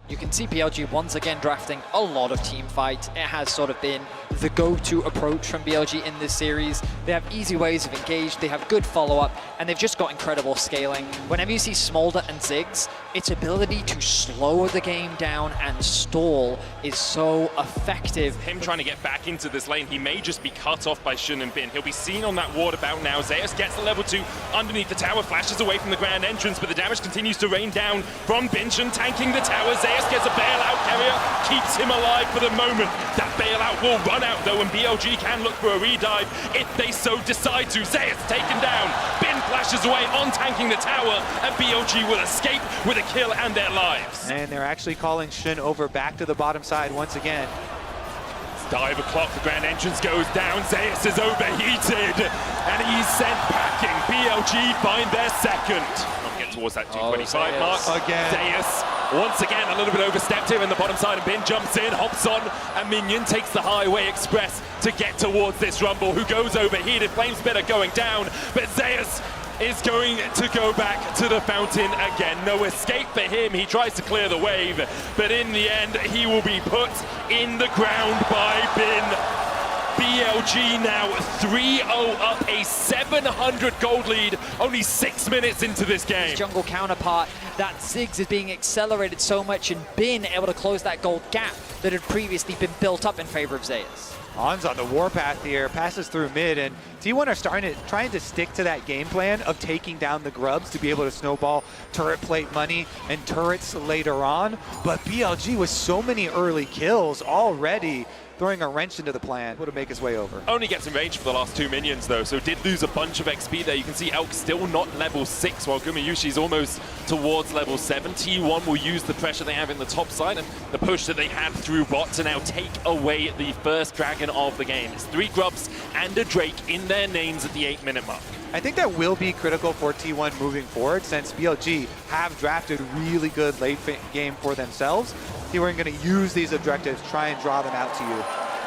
You can see BLG once again drafting a lot of team fights. It has sort of been the go-to approach from BLG in this series. They have easy ways of engage, they have good follow-up, and they've just got incredible scaling. Whenever you see Smolder and Ziggs, its ability to slow the game down and stall is so effective. Him trying to get back into this lane, he may just be cut off by Shun and Bin. He'll be seen on that waterbound now. Zeus gets the level 2 underneath the tower, flashes away from the grand entrance, but the damage continues to rain down from Bin. Shun tanking the tower. Zeus gets a bailout carrier, keeps him alive for the moment. That bailout will run out though, and BLG can look for a redive if they so decide to. Zeus taken down. Bin flashes away on tanking the tower, and BLG will escape with a kill and their lives. And they're actually calling Shun over back to the bottom side once again. Dive o'clock, the grand entrance goes down. Zeus is overheated, and he's sent packing. BLG find their second. Get towards that 225 mark. Again. Zeus, once again, a little bit overstepped here in the bottom side, and Bin jumps in, hops on, and Minion takes the Highway Express to get towards this Rumble, who goes overheated. Flamespitter going down, but Zeus is going to go back to the fountain again. No escape for him. He tries to clear the wave, but in the end, he will be put in the ground by Bin. BLG now 3-0 up, a 700 gold lead, only 6 minutes into this game. His jungle counterpart, that Ziggs is being accelerated so much and Bin able to close that gold gap that had previously been built up in favor of Zeus. On's on the warpath here, passes through mid, and T1 are trying to stick to that game plan of taking down the grubs to be able to snowball turret plate money and turrets later on. But BLG with so many early kills already, throwing a wrench into the plan, would make his way over. Only gets in range for the last 2 minions though, so did lose a bunch of XP there. You can see Elk still not level 6, while Gumayushi's almost towards level 7. T1 will use the pressure they have in the top side and the push that they had through bot to now take away the first dragon of the game. It's 3 grubs and a Drake in their names at the 8-minute mark. I think that will be critical for T1 moving forward, since BLG have drafted really good late game for themselves. T1 going to use these objectives, try and draw them out to you.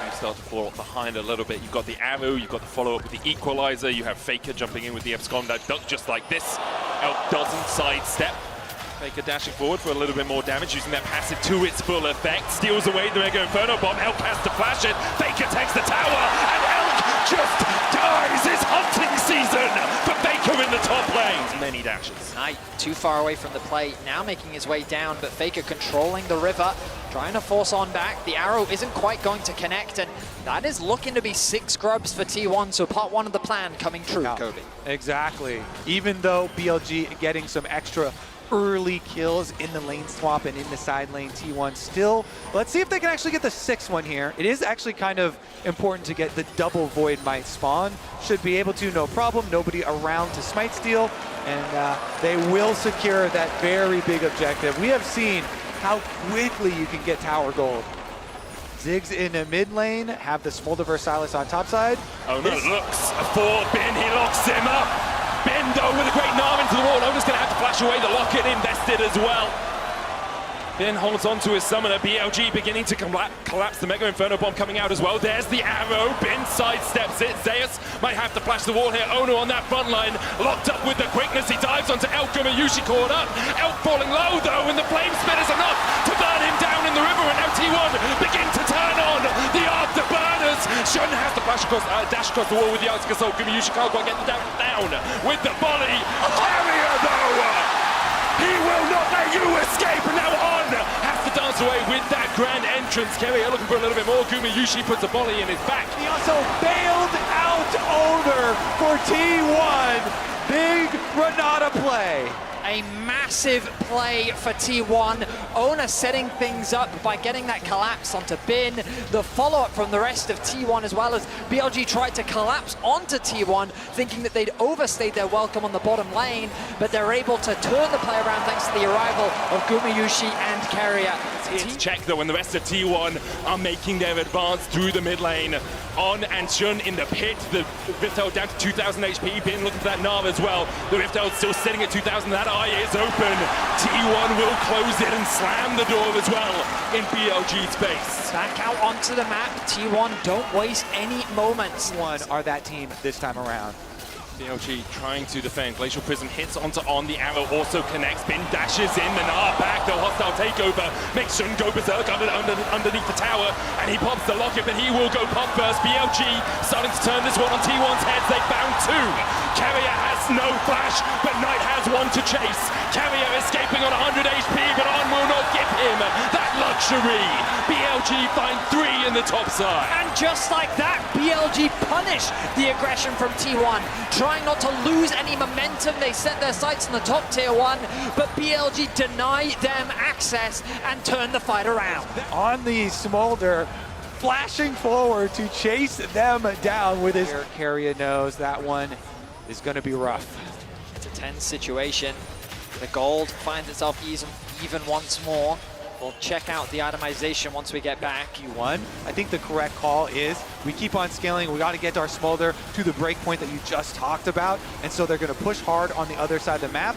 You start to fall behind a little bit. You've got the arrow, you've got the follow-up with the equalizer, you have Faker jumping in with the abscond that duck just like this. Elk doesn't sidestep. Faker dashing forward for a little bit more damage, using that passive to its full effect. Steals away the Mega Inferno Bomb. Elk has to flash it. Faker takes the tower, and Elk just dies. It's hunting season for Faker in the top lane. Many dashes. Knight too far away from the play, now making his way down, but Faker controlling the river, trying to force on back. The arrow isn't quite going to connect, and that is looking to be 6 grubs for T1, so part 1 of the plan coming true, Yeah, Kobe. exactly. Even though BLG getting some extra early kills in the lane swap and in the side lane, T1 still. Let's see if they can actually get the 6th one here. It is actually kind of important to get the double Void Might spawn. Should be able to, no problem. Nobody around to smite steal, and they will secure that very big objective. We have seen how quickly you can get tower gold. Ziggs in a mid lane, have the Smolder Versailles on top side. Oh no, looks for Bin, he locks him up. Bin though with a great arm into the wall. Ona's going to have to flash away the locket, invested as well. Bin holds on to his summoner. BLG beginning to collapse. The Mega Inferno Bomb coming out as well. There's the arrow. Bin sidesteps it. Zeus might have to flash the wall here. Ono on that front line, locked up with the quickness. He dives onto Elk. Gumayushi caught up. Elk falling low though, and the flame spit is enough to burn him down in the river. And now T1 begin to turn on the afterburners. Shun has to flash across, dash across the wall with the Arctic Assault. Gumayushi can't quite get the down with the volley. Carrier though! He will not let you escape, and now On has to dance away with that grand entrance. Carrier looking for a little bit more. Gumayushi puts a volley in his back. He also bailed out Owner for T1. Big Renata play. A massive play for T1. Ona setting things up by getting that collapse onto Bin. The follow-up from the rest of T1, as well as BLG tried to collapse onto T1, thinking that they'd overstayed their welcome on the bottom lane, but they're able to turn the play around thanks to the arrival of Gumayushi and Carrier. It's check though when the rest of T1 are making their advance through the mid lane. On and Shun in the pit. The Rift Herald down to 2,000 HP. Bin looking for that Nav as well. The Rift Herald still sitting at 2,000. That eye is open. T1 will close it and slam the door as well in BLG's base. Back out onto the map. T1 don't waste any moments. T1 are that team this time around. BLG trying to defend. Glacial Prism hits onto On. The arrow also connects. Bin dashes in. The Gnar back. The hostile takeover makes Shun go berserk underneath the tower. And he pops the locket, but he will go pop first. BLG starting to turn this one on T1's heads. They found two. Carrier has no flash, but Knight has one to chase. Carrier escaping on 100 HP, but On will not give him that luxury. BLG find three in the top side. And just like that, BLG punish the aggression from T1, trying not to lose any momentum. They set their sights on the top tier 1, but BLG deny them access and turn the fight around. On the Smolder, flashing forward to chase them down with his Carrier knows that one is going to be rough. It's a tense situation. The gold finds itself even once more. We'll check out the itemization once we get back. T1, I think the correct call is we keep on scaling. We got to get our Smolder to the break point that you just talked about. And so they're going to push hard on the other side of the map.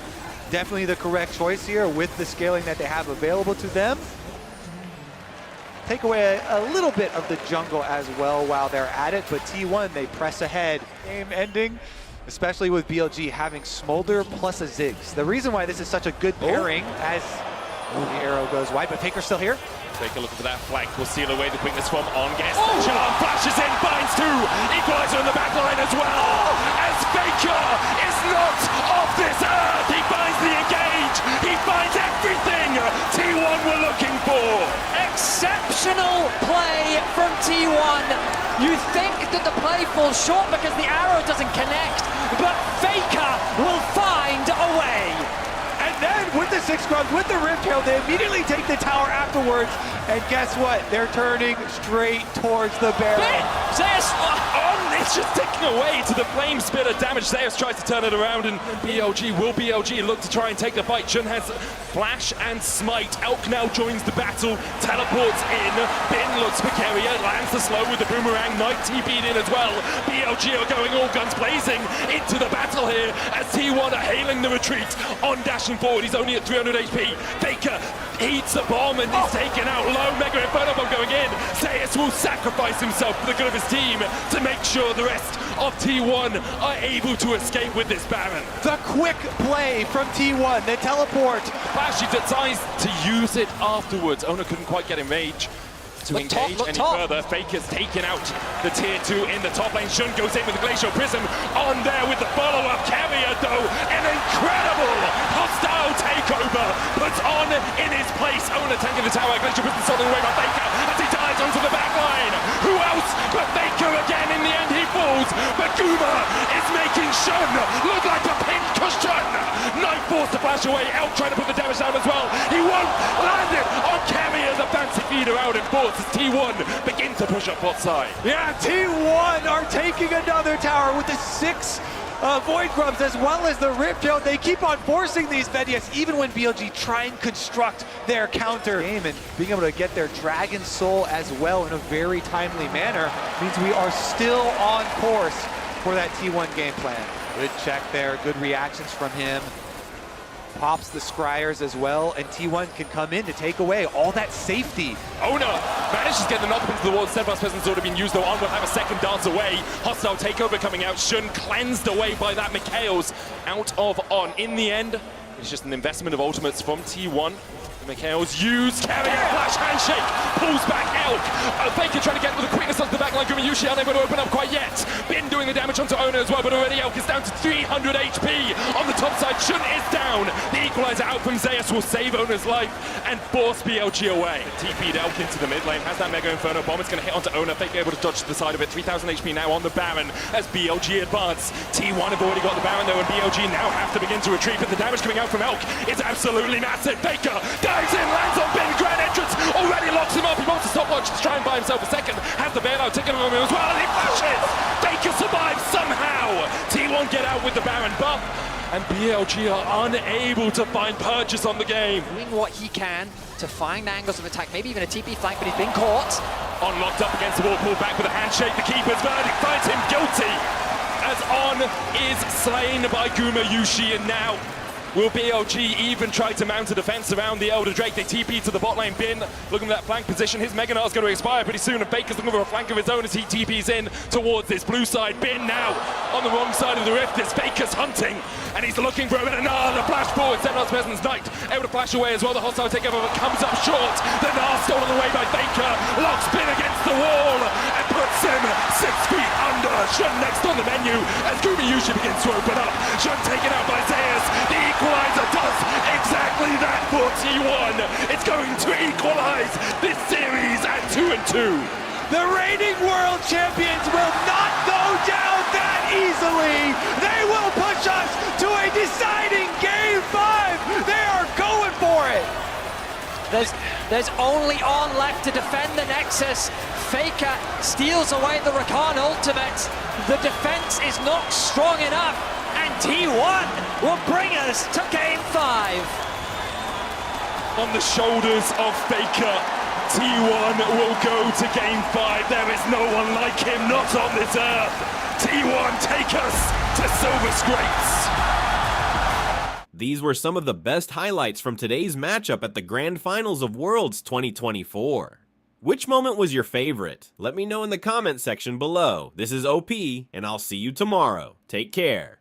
Definitely the correct choice here with the scaling that they have available to them. Take away a little bit of the jungle as well while they're at it. But T1, they press ahead. Game ending, especially with BLG having Smolder plus a Ziggs. The reason why this is such a good pairing as the arrow goes wide, but Faker's still here. Take a look at that flank. Will seal away the quickness from On. Gets Shalom flashes in, binds two. Equalizer on the back line as well. As Faker is not off this earth. He finds the engage. He finds everything T1 were looking for. Exceptional play from T1. You think that the play falls short because the arrow doesn't connect, but Faker will find a way. And then with the 6 grubs, with the Rip Tail, they immediately take the tower afterwards. And guess what? They're turning straight towards the barrel. Zeus On is just ticking away to the flame spitter damage. Zeus tries to turn it around, and BLG look to try and take the fight. Shun has flash and smite. Elk now joins the battle, teleports in. Bin looks for Carrier, lands the slow with the boomerang. Knight TP'd in as well. BLG are going all guns blazing into the battle here as T1 are hailing the retreat. On dashing forward, he's only at 300 HP. Faker eats the bomb and is taken out low. Mega Inferno bomb going in. Zeus will sacrifice himself for the good of his team to make sure the rest of T1 are able to escape with this Baron. The quick play from T1, the teleport. Flash, he decides to use it afterwards. Ona couldn't quite get in range to engage any further. Faker's taken out the tier 2 in the top lane. Shun goes in with the Glacial Prism. On there with the follow-up. Carrier, though, an incredible hostile takeover. Puts On in his place. Ona taking the tower. Glacial Prism stolen away by Faker as he dives onto the back line. Who else but Faker again? In the end, he falls. But Guma is making Shun look like a pin cushion. Knight forced to flash away. Elk trying to put the damage down as well. He won't land it on Carrier. The fancy feeder out in force as T1 begin to push up bot side. Yeah, T1 are taking another tower with the 6 Void Grubs as well as the Rip Tail. They keep on forcing these Vedias even when BLG try and construct their counter game, and being able to get their Dragon Soul as well in a very timely manner means we are still on course for that T1 game plan. Good check there, good reactions from him. Pops the Scryers as well, and T1 can come in to take away all that safety. Ona manages to get the knock up into the wall. Steadfast Presence already been used, though. On will have a second dance away. Hostile takeover coming out. Shun cleansed away by that Mikhail's out of On. In the end, it's just an investment of ultimates from T1. Mikhail's used. Carrier, flash handshake, pulls back Elk. Faker trying to get with the quickness onto the backline. Yushi unable to open up quite yet. Bin doing the damage onto Ona as well, but already Elk is down to 300 HP. On the top side, Shun is down. The equalizer out from Zeus will save Ona's life and force BLG away. TP'd Elk into the mid lane, has that Mega Inferno bomb. It's going to hit onto Ona. Faker able to dodge to the side of it. 3,000 HP now on the Baron as BLG advance. T1 have already got the Baron though, and BLG now have to begin to retreat, but the damage coming out from Elk is absolutely massive. Faker dives in, lands on Bin, grand entrance, already locks him up. He wants to stopwatch to try and buy himself a second. Has the bailout taken on him as well, and he flashes. Faker survives somehow. T1 get out with the Baron buff, and BLG are unable to find purchase on the game. Doing what he can to find angles of attack, maybe even a TP flank, but he's been caught. On locked up against the wall, pulled back with a handshake. The keeper's verdict finds him guilty as On is slain by Guma Yushi, and now Will BLG even try to mount a defense around the Elder Drake? They TP to the bot lane. Bin looking at that flank position. His Mega Knight's going to expire pretty soon, and Faker's looking for a flank of his own as he TPs in towards this blue side. Bin now on the wrong side of the rift. This Faker's hunting, and he's looking for a bit of the flash forward. Xenos Peasant's Knight able to flash away as well. The hostile takeover comes up short. The Gnar stolen away by Faker. Locks Bin against the wall and puts him 6 feet under. Shun next on the menu as Gumi Yushi begins to open up. Shun taken out by Zeus. The equalizer does exactly that for T1. It's going to equalize this series at 2-2. The reigning world champions will not go down that easily. They will push us to a deciding game 5. They are going for it. There's only On left to defend the Nexus. Faker steals away the Rakan ultimate. The defense is not strong enough, and T1 will bring us to game 5. On the shoulders of Faker, T1 will go to game 5. There is no one like him, not on this earth. T1 take us to Silver Scrapes. These were some of the best highlights from today's matchup at the Grand Finals of Worlds 2024. Which moment was your favorite? Let me know in the comment section below. This is OP, and I'll see you tomorrow. Take care.